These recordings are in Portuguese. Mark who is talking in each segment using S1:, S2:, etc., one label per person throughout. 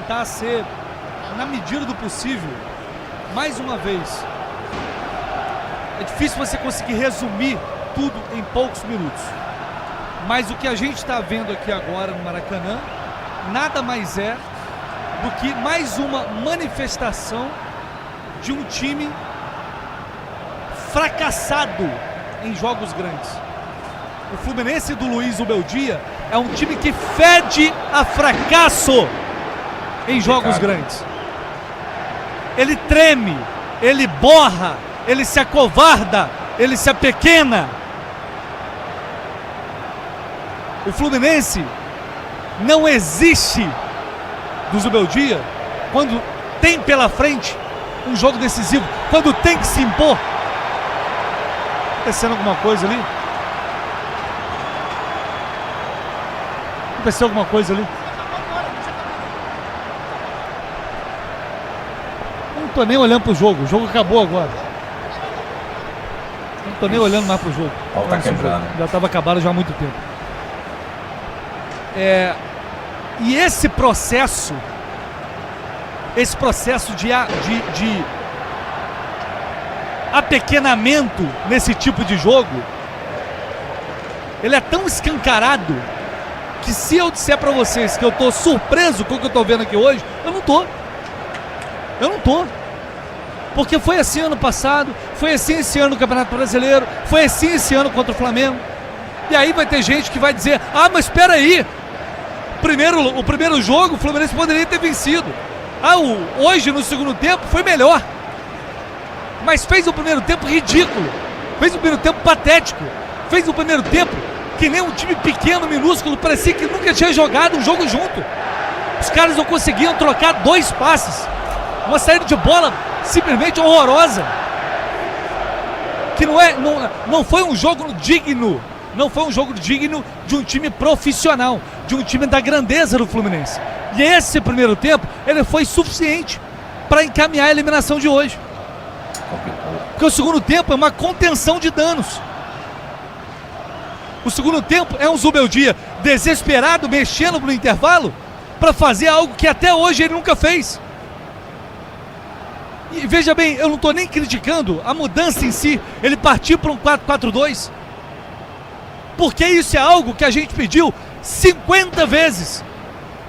S1: tentar ser, na medida do possível, mais uma vez, é difícil você conseguir resumir tudo em poucos minutos. Mas o que a gente está vendo aqui agora no Maracanã nada mais é do que mais uma manifestação de um time fracassado em jogos grandes. O Fluminense do Luiz Ubeldia é um time que fede a fracasso em jogos grandes. Ele treme, ele borra, ele se acovarda, ele se apequena. O Fluminense não existe do Zubeldia quando tem pela frente um jogo decisivo, quando tem que se impor. Acontecendo alguma coisa ali? Aconteceu alguma coisa ali? Não tô nem olhando pro jogo, o jogo acabou agora. Não tô nem olhando mais pro jogo.
S2: Tá quebrando.
S1: Já estava acabado já há muito tempo. E esse processo de apequenamento nesse tipo de jogo, ele é tão escancarado que se eu disser pra vocês que eu tô surpreso com o que eu tô vendo aqui hoje, eu não tô. Porque foi assim ano passado, foi assim esse ano no Campeonato Brasileiro, foi assim esse ano contra o Flamengo. E aí vai ter gente que vai dizer: ah, mas espera aí, o primeiro jogo o Fluminense poderia ter vencido. Hoje no segundo tempo foi melhor. Mas fez o primeiro tempo ridículo, fez o primeiro tempo patético, fez o primeiro tempo que nem um time pequeno, minúsculo, parecia que nunca tinha jogado um jogo junto. Os caras não conseguiam trocar 2 passes, uma saída de bola simplesmente horrorosa, que não foi um jogo digno, não foi um jogo digno de um time profissional, de um time da grandeza do Fluminense. E esse primeiro tempo, ele foi suficiente para encaminhar a eliminação de hoje. Porque o segundo tempo é uma contenção de danos. O segundo tempo é um Zubeldia desesperado, mexendo no intervalo para fazer algo que até hoje ele nunca fez. E veja bem, eu não estou nem criticando a mudança em si, ele partiu para um 4-4-2. Porque isso é algo que a gente pediu 50 vezes,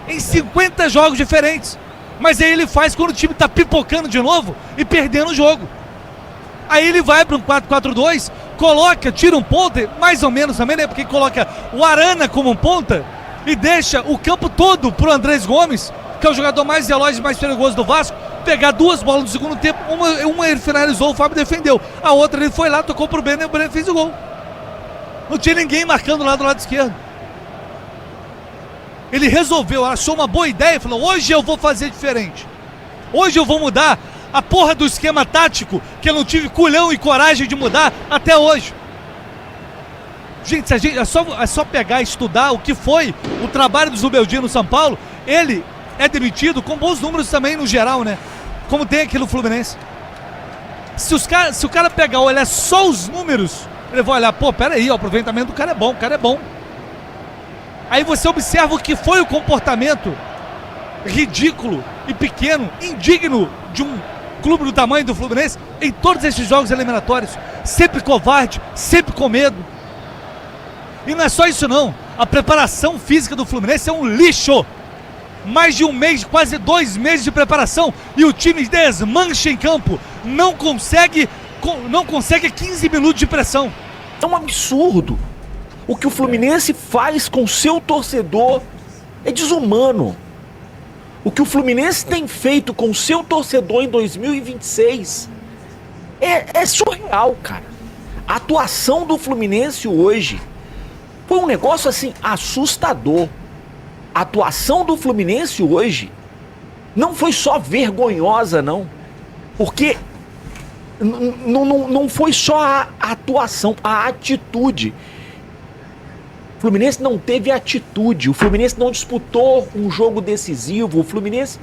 S1: em 50 jogos diferentes. Mas aí ele faz quando o time está pipocando de novo e perdendo o jogo. Aí ele vai para um 4-4-2, tira um ponta, mais ou menos também, né? Porque coloca o Arana como um ponta e deixa o campo todo pro Andrés Gomes, que é o jogador mais veloz e mais perigoso do Vasco, pegar 2 bolas no segundo tempo. Uma ele finalizou, o Fábio defendeu. A outra ele foi lá, tocou pro Brenner e o Brenner fez o gol. Não tinha ninguém marcando lá do lado esquerdo. Ele resolveu, achou uma boa ideia e falou: hoje eu vou fazer diferente. Hoje eu vou mudar a porra do esquema tático que eu não tive culhão e coragem de mudar até hoje. Gente, é só pegar e estudar o que foi o trabalho do Zubeldia no São Paulo. Ele é demitido com bons números também no geral, né? Como tem aqui no Fluminense. Se o cara pegar e olhar só os números, ele vai olhar: pô, peraí, o aproveitamento do cara é bom, o cara é bom. Aí você observa o que foi o comportamento ridículo e pequeno, indigno de um clube do tamanho do Fluminense em todos esses jogos eliminatórios. Sempre covarde, sempre com medo. E não é só isso não, a preparação física do Fluminense é um lixo. Mais de um mês, quase 2 meses de preparação e o time desmancha em campo, não consegue 15 minutos de pressão.
S3: É um absurdo. O que o Fluminense faz com o seu torcedor é desumano. O que o Fluminense tem feito com o seu torcedor em 2026 é surreal, cara. A atuação do Fluminense hoje foi um negócio assim assustador. A atuação do Fluminense hoje não foi só vergonhosa, não. Porque não foi só a atuação, a atitude. O Fluminense não teve atitude, o Fluminense não disputou um jogo decisivo, o Fluminense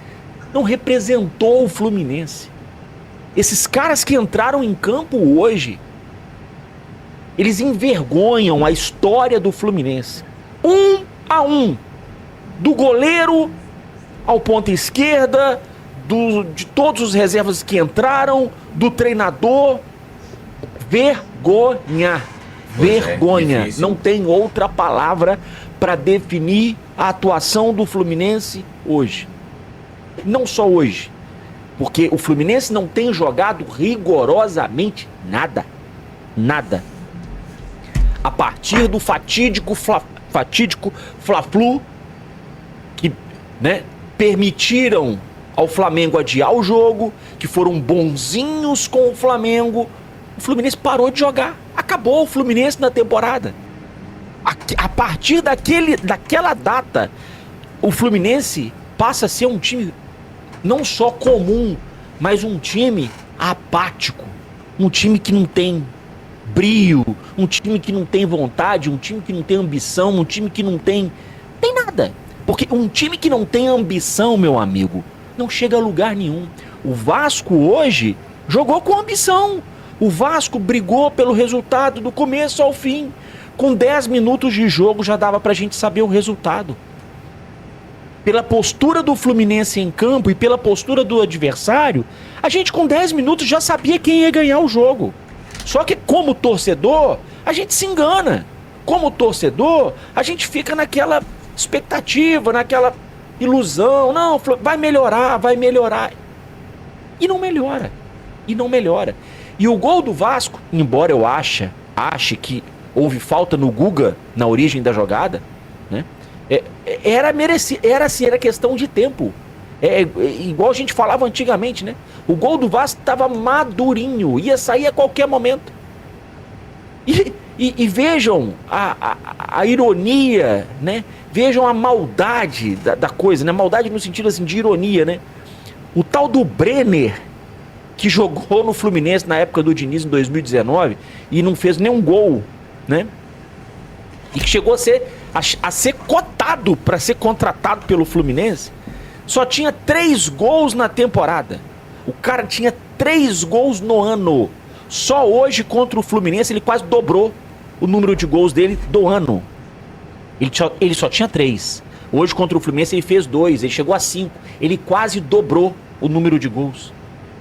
S3: não representou o Fluminense. Esses caras que entraram em campo hoje, eles envergonham a história do Fluminense. 1-1, do goleiro ao ponta esquerda, de todos os reservas que entraram, do treinador. Vergonha. Vergonha. Não tem outra palavra para definir a atuação do Fluminense hoje. Não só hoje, porque o Fluminense não tem jogado rigorosamente nada. Nada. A partir do fatídico Fla-Flu, que, né, permitiram ao Flamengo adiar o jogo, que foram bonzinhos com o Flamengo, o Fluminense parou de jogar. Acabou o Fluminense na temporada. A partir daquela data, o Fluminense passa a ser um time não só comum, mas um time apático. Um time que não tem brio, um time que não tem vontade, um time que não tem ambição, um time que não tem nada. Porque um time que não tem ambição, meu amigo, não chega a lugar nenhum. O Vasco hoje jogou com ambição. O Vasco brigou pelo resultado do começo ao fim. Com 10 minutos de jogo já dava pra gente saber o resultado. Pela postura do Fluminense em campo e pela postura do adversário, a gente com 10 minutos já sabia quem ia ganhar o jogo. Só que como torcedor, a gente se engana. Como torcedor, a gente fica naquela expectativa, naquela ilusão. Não, vai melhorar, vai melhorar. E não melhora. E não melhora. E o gol do Vasco, embora eu ache que houve falta no Guga na origem da jogada, né? Era questão de tempo. Igual a gente falava antigamente, né? O gol do Vasco estava madurinho, ia sair a qualquer momento. E vejam a ironia, né? Vejam a maldade da coisa, né? Maldade no sentido assim de ironia, né? O tal do Brenner, que jogou no Fluminense na época do Diniz em 2019 e não fez nenhum gol, né? E que chegou a ser cotado para ser contratado pelo Fluminense, só tinha 3 gols na temporada. O cara tinha 3 gols no ano. Só hoje contra o Fluminense ele quase dobrou o número de gols dele do ano. Ele só tinha 3. Hoje contra o Fluminense ele fez 2, ele chegou a 5. Ele quase dobrou o número de gols.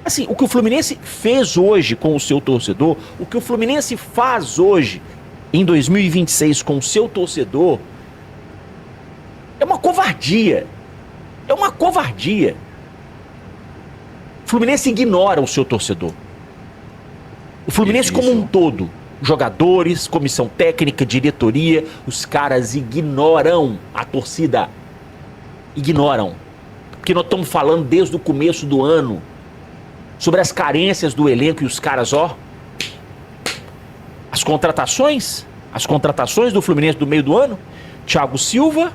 S3: Assim, o que o Fluminense fez hoje com o seu torcedor, o que o Fluminense faz hoje em 2026 com o seu torcedor, é uma covardia. É uma covardia. O Fluminense ignora o seu torcedor. O Fluminense como um todo, jogadores, comissão técnica, diretoria, os caras ignoram a torcida. Ignoram. Porque nós estamos falando desde o começo do ano sobre as carências do elenco e os caras, as contratações do Fluminense do meio do ano, Thiago Silva,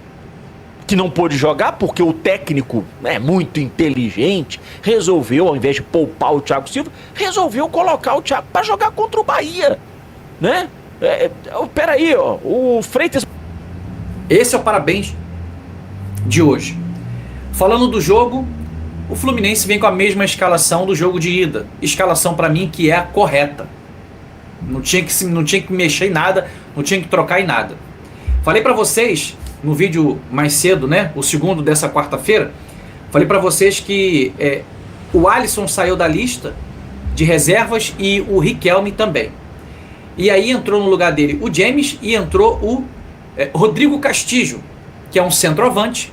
S3: que não pôde jogar porque o técnico é muito inteligente, resolveu, ao invés de poupar o Thiago Silva, resolveu colocar o Thiago para jogar contra o Bahia, né? Peraí, o Freitas...
S2: Esse é o parabéns de hoje. Falando do jogo, o Fluminense vem com a mesma escalação do jogo de ida. Escalação para mim que é a correta. Não tinha que mexer em nada, não tinha que trocar em nada. Falei para vocês no vídeo mais cedo, né? O segundo dessa quarta-feira. Falei para vocês que o Alisson saiu da lista de reservas e o Riquelme também. E aí entrou no lugar dele o James e entrou o Rodrigo Castillo, que é um centroavante,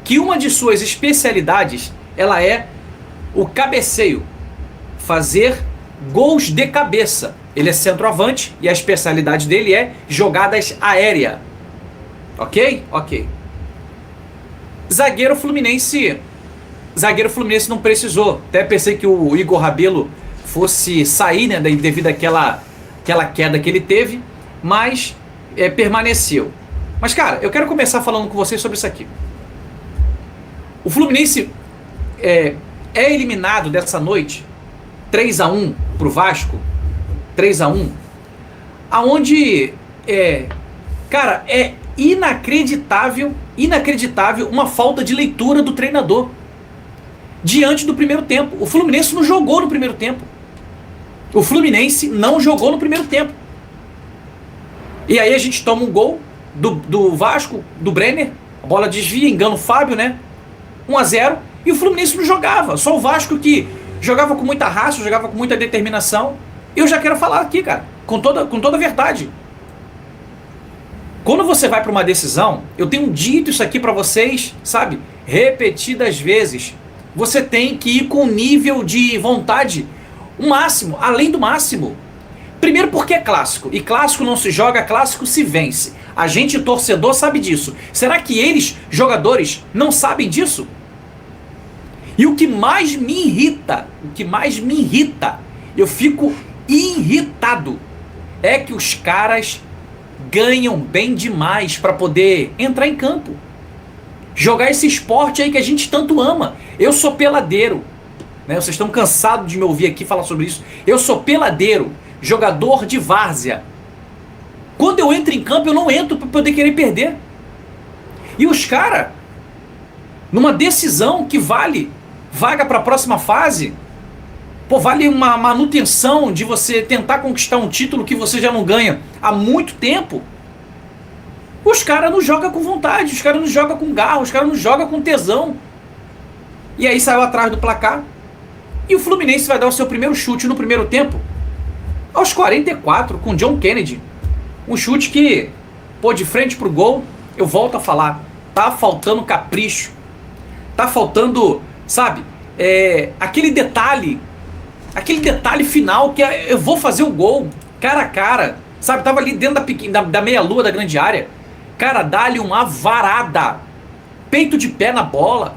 S2: que uma de suas especialidades ela é o cabeceio, fazer gols de cabeça. Ele é centroavante e a especialidade dele é jogadas aéreas. Ok? Ok. Zagueiro Fluminense não precisou. Até pensei que o Igor Rabelo fosse sair, né, devido àquela queda que ele teve, mas permaneceu. Mas cara, eu quero começar falando com vocês sobre isso aqui. O Fluminense é eliminado dessa noite 3-1 pro Vasco, 3-1, aonde cara, é inacreditável uma falta de leitura do treinador diante do primeiro tempo. O Fluminense não jogou no primeiro tempo. E aí a gente toma um gol do Vasco, do Brenner, a bola desvia, engana o Fábio, né? 1-0, e o Fluminense não jogava. Só o Vasco que jogava com muita raça, jogava com muita determinação. Eu já quero falar aqui, cara, com toda a verdade. Quando você vai para uma decisão, eu tenho dito isso aqui para vocês, sabe, repetidas vezes. Você tem que ir com um nível de vontade, o máximo, além do máximo. Primeiro porque é clássico, e clássico não se joga, clássico se vence. A gente, torcedor, sabe disso. Será que eles, jogadores, não sabem disso? E o que mais me irrita, eu fico irritado, é que os caras ganham bem demais para poder entrar em campo. Jogar esse esporte aí que a gente tanto ama. Eu sou peladeiro, né? Vocês estão cansados de me ouvir aqui falar sobre isso. Eu sou peladeiro, jogador de várzea. Quando eu entro em campo, eu não entro para poder querer perder. E os caras, numa decisão que vale vaga para a próxima fase, pô, vale uma manutenção de você tentar conquistar um título que você já não ganha há muito tempo. Os caras não jogam com vontade, os caras não jogam com garra, os caras não jogam com tesão. E aí saiu atrás do placar. E o Fluminense vai dar o seu primeiro chute no primeiro tempo, aos 44, com John Kennedy. Um chute que, pô, de frente pro gol, eu volto a falar, tá faltando capricho. Tá faltando, sabe, aquele detalhe final que eu vou fazer o gol, cara a cara, sabe, tava ali dentro da meia-lua da grande área. Cara, dá-lhe uma varada, peito de pé na bola,